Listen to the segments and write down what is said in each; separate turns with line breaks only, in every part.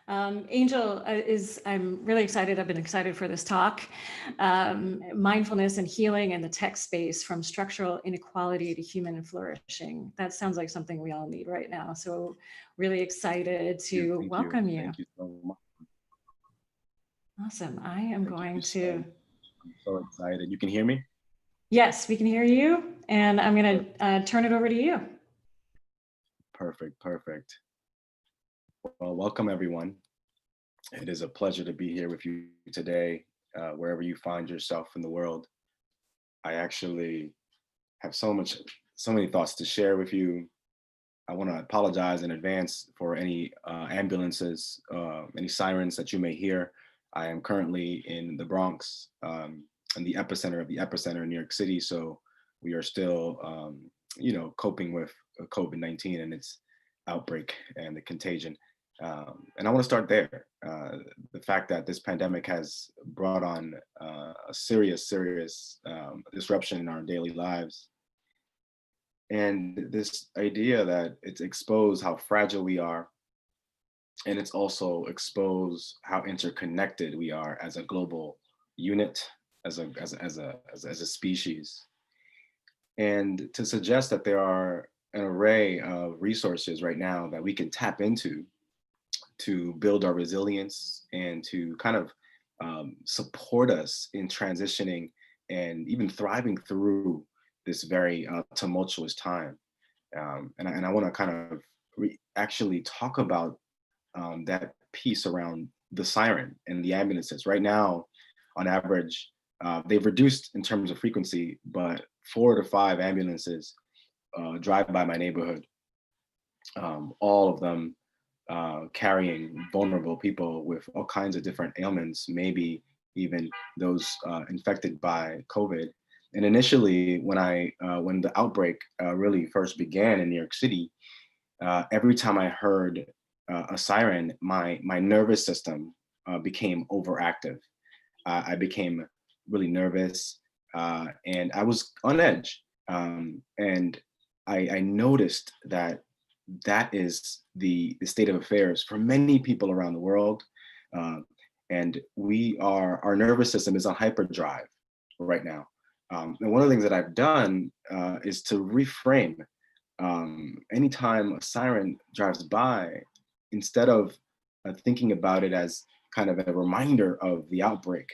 Angel I'm really excited. I've been excited for this talk. Mindfulness and healing in the tech space, from structural inequality to human flourishing. That sounds like something we all need right now. So really excited to welcome you.
Thank you so much.
Awesome. I am
Thank
going
you
to.
I'm so excited. You can hear me?
Yes, we can hear you. And I'm going to turn it over to you.
Perfect. Well, welcome everyone. It is a pleasure to be here with you today, wherever you find yourself in the world. I actually have so many thoughts to share with you. I want to apologize in advance for any ambulances, any sirens that you may hear. I am currently in the Bronx, in the epicenter in New York City. So we are still, coping with COVID-19 and its outbreak and the contagion. And I want to start there. The fact that this pandemic has brought on a serious disruption in our daily lives. And this idea that it's exposed how fragile we are, and it's also exposed how interconnected we are as a global unit, as a species. And to suggest that there are an array of resources right now that we can tap into to build our resilience and to kind of support us in transitioning and even thriving through this very tumultuous time. And I want to kind of actually talk about that piece around the siren and the ambulances. Right now, on average, they've reduced in terms of frequency, but 4 to 5 ambulances drive by my neighborhood, all of them carrying vulnerable people with all kinds of different ailments, maybe even those infected by COVID. And initially, when the outbreak really first began in New York City, every time I heard a siren, my nervous system became overactive. I became really nervous, and I was on edge. And I noticed that that is the state of affairs for many people around the world. Uh, and our nervous system is on hyperdrive right now. And one of the things that I've done is to reframe. Anytime a siren drives by, instead of thinking about it as kind of a reminder of the outbreak,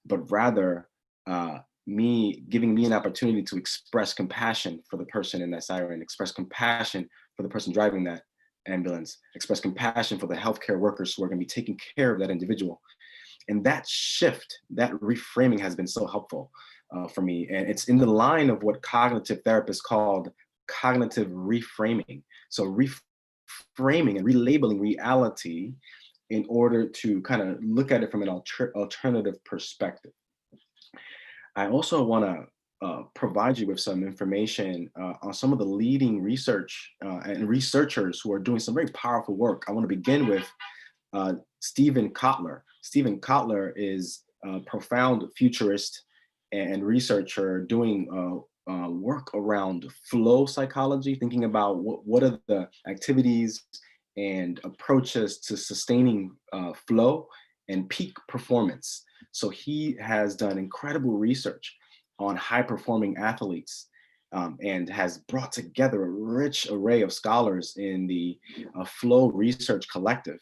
but rather giving me an opportunity to express compassion for the person in that siren, express compassion for the person driving that ambulance, express compassion for the healthcare workers who are going to be taking care of that individual. And that shift, that reframing has been so helpful for me. And it's in the line of what cognitive therapists called cognitive reframing. So reframing and relabeling reality in order to kind of look at it from an alternative perspective. I also want to provide you with some information on some of the leading research and researchers who are doing some very powerful work. I want to begin with Stephen Kotler. Stephen Kotler is a profound futurist and researcher doing work around flow psychology, thinking about what are the activities and approaches to sustaining flow and peak performance. So he has done incredible research on high performing athletes and has brought together a rich array of scholars in the Flow Research Collective,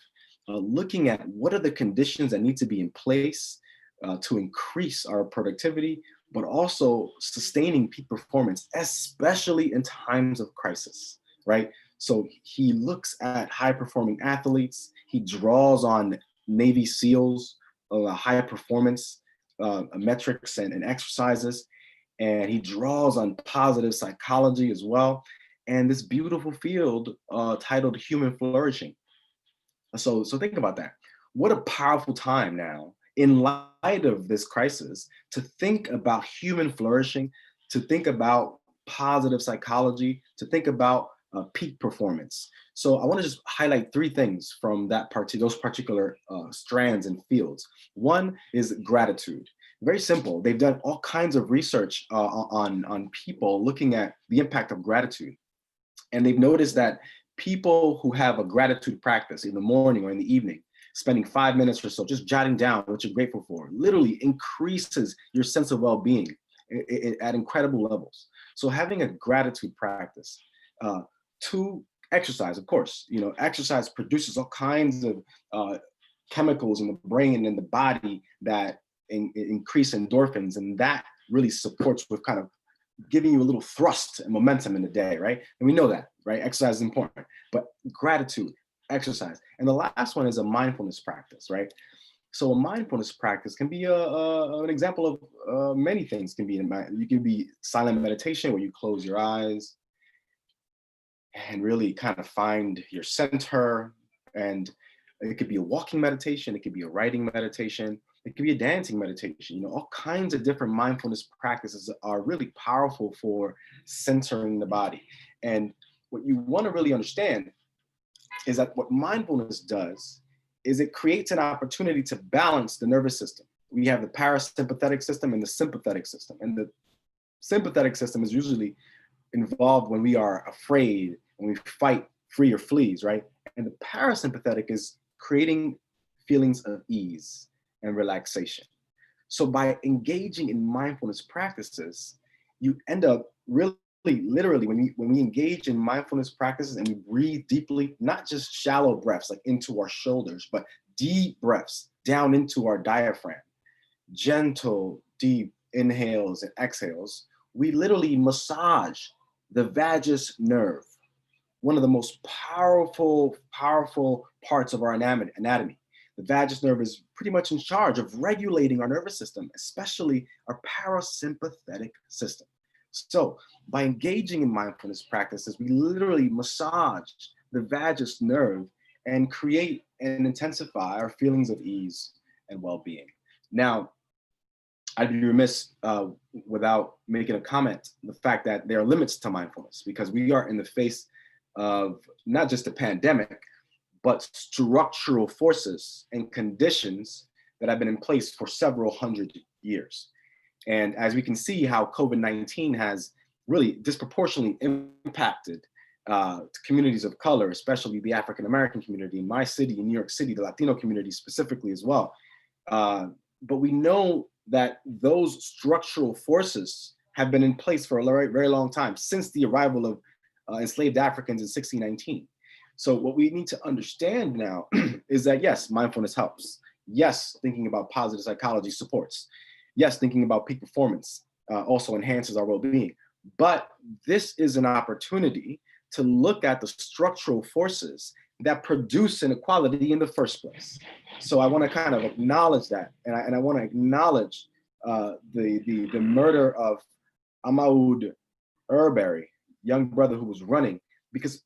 looking at what are the conditions that need to be in place to increase our productivity, but also sustaining peak performance, especially in times of crisis, right? So he looks at high performing athletes, he draws on Navy SEALs, high performance metrics and exercises, and he draws on positive psychology as well, and this beautiful field titled human flourishing. So think about that. What a powerful time now in light of this crisis to think about human flourishing, to think about positive psychology, to think about peak performance. So I want to just highlight 3 things from those particular strands and fields. One is gratitude. Very simple. They've done all kinds of research on people looking at the impact of gratitude. And they've noticed that people who have a gratitude practice in the morning or in the evening spending 5 minutes or so just jotting down what you're grateful for literally increases your sense of well-being at incredible levels. So having a gratitude practice. To exercise, of course, exercise produces all kinds of chemicals in the brain and the body that increase endorphins, and that really supports with kind of giving you a little thrust and momentum in the day, right? And we know that, right? Exercise is important, but gratitude, exercise. And the last one is a mindfulness practice, right? So a mindfulness practice can be an example of many things. You can be silent meditation where you close your eyes and really kind of find your center. And it could be a walking meditation, it could be a writing meditation, it could be a dancing meditation. All kinds of different mindfulness practices are really powerful for centering the body. And what you want to really understand is that what mindfulness does is it creates an opportunity to balance the nervous system. We have the parasympathetic system and the sympathetic system. And the sympathetic system is usually involved when we are afraid, when we fight, flee or flees, right? And the parasympathetic is creating feelings of ease and relaxation. So by engaging in mindfulness practices, you end up really, literally, when we engage in mindfulness practices and we breathe deeply, not just shallow breaths like into our shoulders, but deep breaths down into our diaphragm, gentle, deep inhales and exhales, we literally massage the vagus nerve, one of the most powerful parts of our anatomy. The vagus nerve is pretty much in charge of regulating our nervous system, especially our parasympathetic system. So by engaging in mindfulness practices, we literally massage the vagus nerve and create and intensify our feelings of ease and well-being. Now, I'd be remiss without making a comment, the fact that there are limits to mindfulness, because we are in the face of not just a pandemic, but structural forces and conditions that have been in place for several hundred years. And as we can see how COVID-19 has really disproportionately impacted communities of color, especially the African-American community in my city, in New York City, the Latino community specifically as well. But we know that those structural forces have been in place for a very, very long time, since the arrival of enslaved Africans in 1619. So what we need to understand now is that, yes, mindfulness helps. Yes, thinking about positive psychology supports. Yes, thinking about peak performance also enhances our well-being. But this is an opportunity to look at the structural forces that produce inequality in the first place. So I want to kind of acknowledge that, and I want to acknowledge the murder of Ahmaud Arbery, young brother who was running, because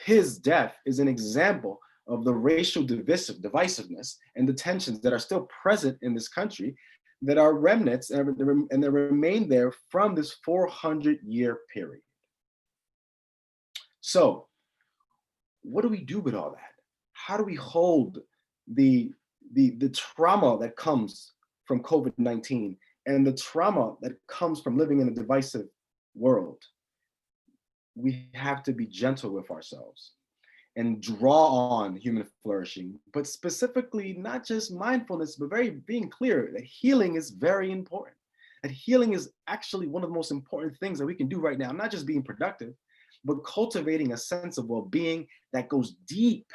his death is an example of the racial divisiveness and the tensions that are still present in this country, that are remnants and they remain there from this 400-year period. So what do we do with all that? How do we hold the trauma that comes from COVID-19 and the trauma that comes from living in a divisive world? We have to be gentle with ourselves and draw on human flourishing, but specifically not just mindfulness, but being clear that healing is very important. That healing is actually one of the most important things that we can do right now, not just being productive, but cultivating a sense of well-being that goes deep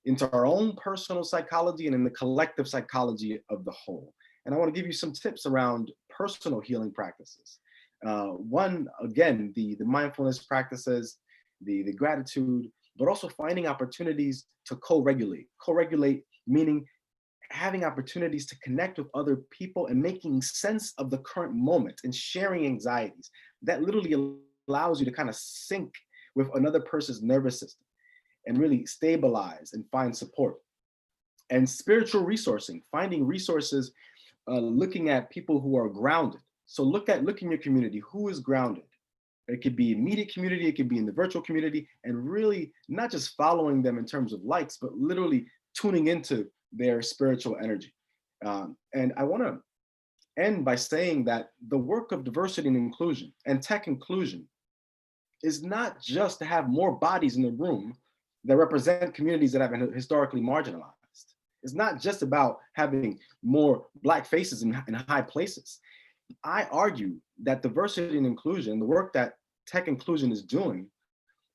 into our own personal psychology and in the collective psychology of the whole. And I want to give you some tips around personal healing practices. One, again, the mindfulness practices, the gratitude, but also finding opportunities to co-regulate. Co-regulate meaning having opportunities to connect with other people and making sense of the current moment and sharing anxieties. That literally allows you to kind of sync with another person's nervous system and really stabilize and find support. And spiritual resourcing, finding resources, looking at people who are grounded. So look in your community, who is grounded? It could be immediate community, it could be in the virtual community, and really not just following them in terms of likes, but literally tuning into their spiritual energy. And I want to end by saying that the work of diversity and inclusion and tech inclusion is not just to have more bodies in the room that represent communities that have been historically marginalized. It's not just about having more Black faces in high places. I argue that diversity and inclusion, the work that tech inclusion is doing,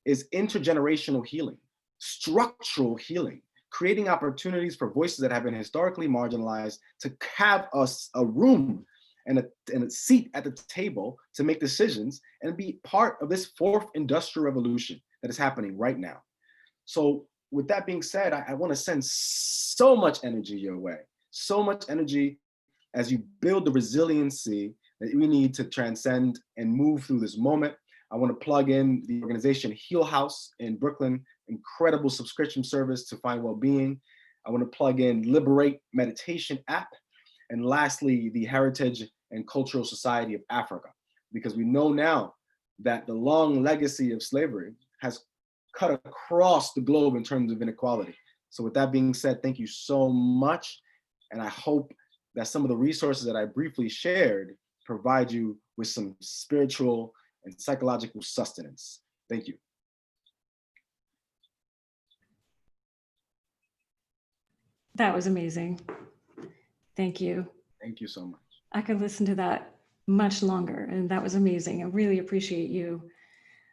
is intergenerational healing, structural healing, creating opportunities for voices that have been historically marginalized to have a room and a seat at the table to make decisions and be part of this fourth industrial revolution that is happening right now. So with that being said, I want to send so much energy your way, so much energy as you build the resiliency that we need to transcend and move through this moment. I want to plug in the organization Heal House in Brooklyn, incredible subscription service to find well-being. I want to plug in Liberate Meditation app. And lastly, the Heritage and Cultural Society of Africa, because we know now that the long legacy of slavery has cut across the globe in terms of inequality. So with that being said, thank you so much. And I hope that some of the resources that I briefly shared provide you with some spiritual and psychological sustenance. Thank you.
That was amazing. Thank you.
Thank you so much.
I could listen to that much longer, and that was amazing. I really appreciate you